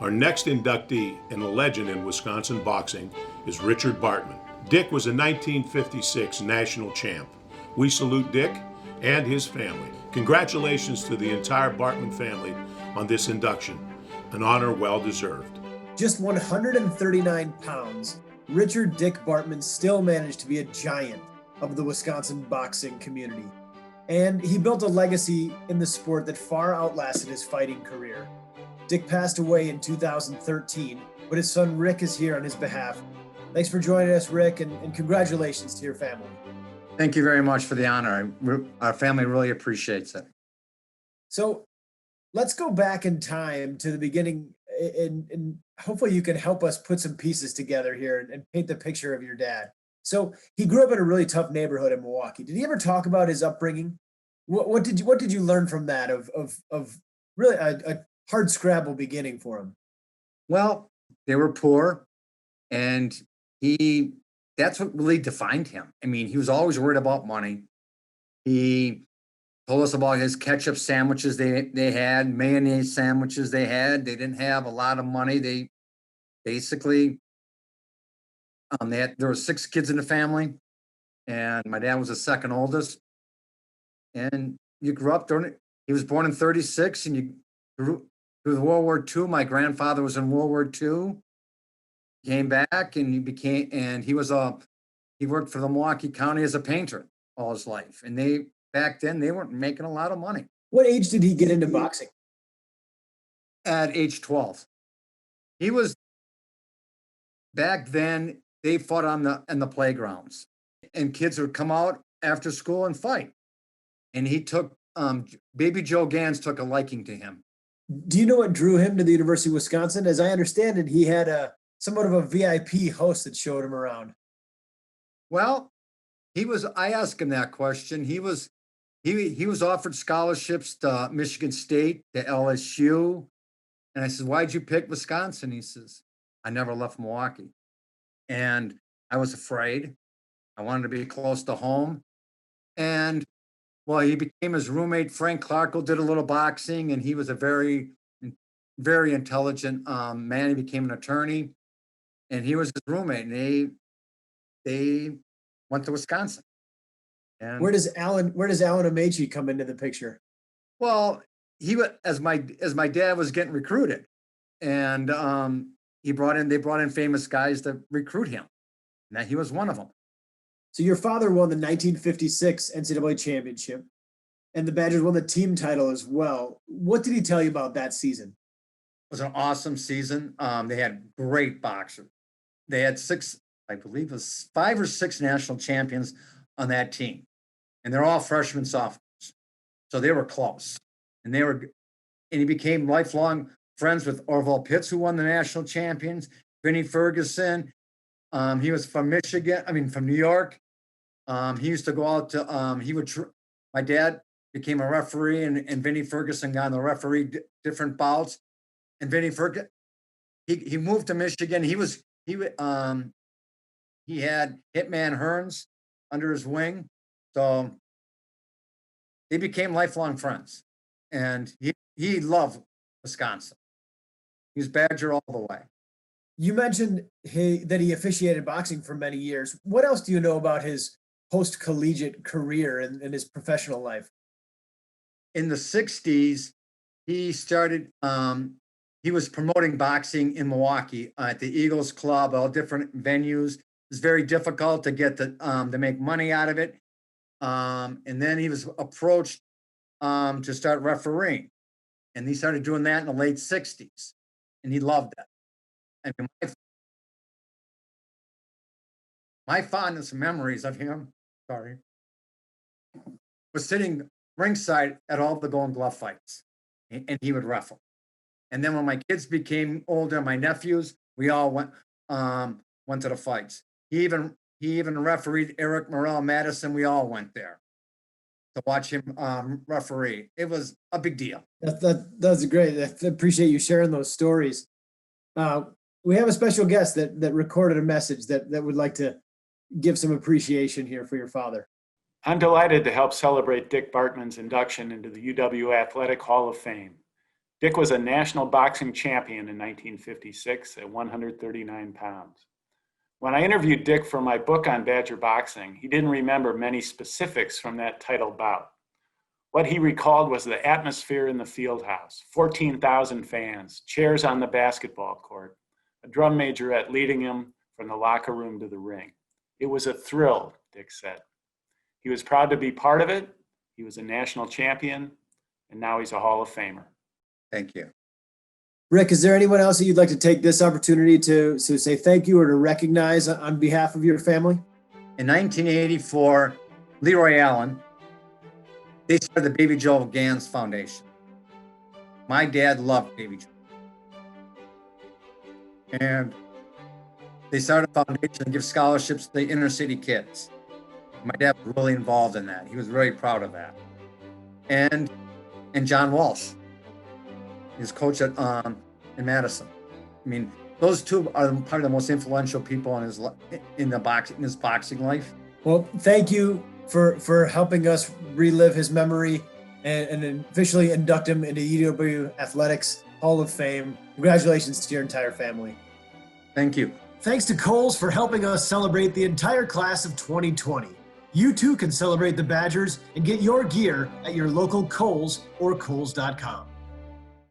Our next inductee and a legend in Wisconsin boxing is Richard Bartman. Dick was a 1956 national champ. We salute Dick and his family. Congratulations to the entire Bartman family on this induction, an honor well deserved. Just 139 pounds, Richard Dick Bartman still managed to be a giant of the Wisconsin boxing community. And he built a legacy in the sport that far outlasted his fighting career. Dick passed away in 2013, but his son Rick is here on his behalf. Thanks for joining us, Rick, and congratulations to your family. Thank you very much for the honor. Our family really appreciates it. So let's go back in time to the beginning, and hopefully you can help us put some pieces together here and paint the picture of your dad. So he grew up in a really tough neighborhood in Milwaukee. Did he ever talk about his upbringing? What did you learn from that of really a hard scrabble beginning for him? Well, they were poor, and that's what really defined him. I mean, he was always worried about money. He told us about his ketchup sandwiches they had, mayonnaise sandwiches they had. They didn't have a lot of money. They basically, there were 6 kids in the family, and my dad was the second oldest. And you grew up he was born in 36, and you grew through World War II. My grandfather was in World War II. Came back, and he worked for the Milwaukee County as a painter all his life. And back then they weren't making a lot of money. What age did he get into boxing? At age 12. Back then they fought in the playgrounds, and kids would come out after school and fight. And he took, baby Joe Gans took a liking to him. Do you know what drew him to the University of Wisconsin? As I understand it, he had somewhat of a VIP host that showed him around. Well, I asked him that question. He was offered scholarships to Michigan State, to LSU. And I said, "Why'd you pick Wisconsin?" He says, "I never left Milwaukee." And I was afraid. I wanted to be close to home. And well, he became his roommate. Frank Clarko did a little boxing, and he was a very, very intelligent man. He became an attorney, and he was his roommate. And they went to Wisconsin. And where does Alan Ameche come into the picture? Well, as my dad was getting recruited, and they brought in famous guys to recruit him, and that he was one of them. So your father won the 1956 NCAA championship, and the Badgers won the team title as well. What did he tell you about that season? It was an awesome season. They had great boxers. They had 6, I believe it was 5 or 6 national champions on that team. And they're all freshmen, sophomores. So they were close. And he became lifelong friends with Orville Pitts, who won the national champions, Vinnie Ferguson. He was from from New York. He used to go out to, my dad became a referee, and Vinnie Ferguson got on the referee different bouts. And Vinnie Ferguson, he moved to Michigan. He had Hitman Hearns under his wing. So they became lifelong friends. And he loved Wisconsin. He's Badger all the way. You mentioned that he officiated boxing for many years. What else do you know about his post-collegiate career and his professional life? In the 60s, he started, he was promoting boxing in Milwaukee at the Eagles Club, all different venues. It was very difficult to get to make money out of it. And then he was approached to start refereeing. And he started doing that in the late 60s. And he loved it. I mean, my fondest memories of him, was sitting ringside at all the Golden Glove fights, and he would ref them. And then when my kids became older, my nephews, we all went to the fights. He even refereed Eric Morel Madison. We all went there to watch him referee. It was a big deal. That's great. I appreciate you sharing those stories. We have a special guest that recorded a message that would like to give some appreciation here for your father. I'm delighted to help celebrate Dick Bartman's induction into the UW Athletic Hall of Fame. Dick was a national boxing champion in 1956 at 139 pounds. When I interviewed Dick for my book on Badger boxing, he didn't remember many specifics from that title bout. What he recalled was the atmosphere in the field house, 14,000 fans, chairs on the basketball court, a drum majorette leading him from the locker room to the ring. It was a thrill, Dick said. He was proud to be part of it. He was a national champion, and now he's a Hall of Famer. Thank you. Rick, is there anyone else that you'd like to take this opportunity to say thank you or to recognize on behalf of your family? In 1984, Leroy Allen, they started the Baby Joe Gans Foundation. My dad loved Baby Joe. And they started a foundation to give scholarships to the inner city kids. My dad was really involved in that. He was very proud of that. And John Walsh, his coach at in Madison. I mean, those two are probably the most influential people in his boxing life. Well, thank you for helping us relive his memory and officially induct him into UW Athletics Hall of Fame. Congratulations to your entire family. Thank you. Thanks to Kohl's for helping us celebrate the entire class of 2020. You too can celebrate the Badgers and get your gear at your local Kohl's or Kohls.com.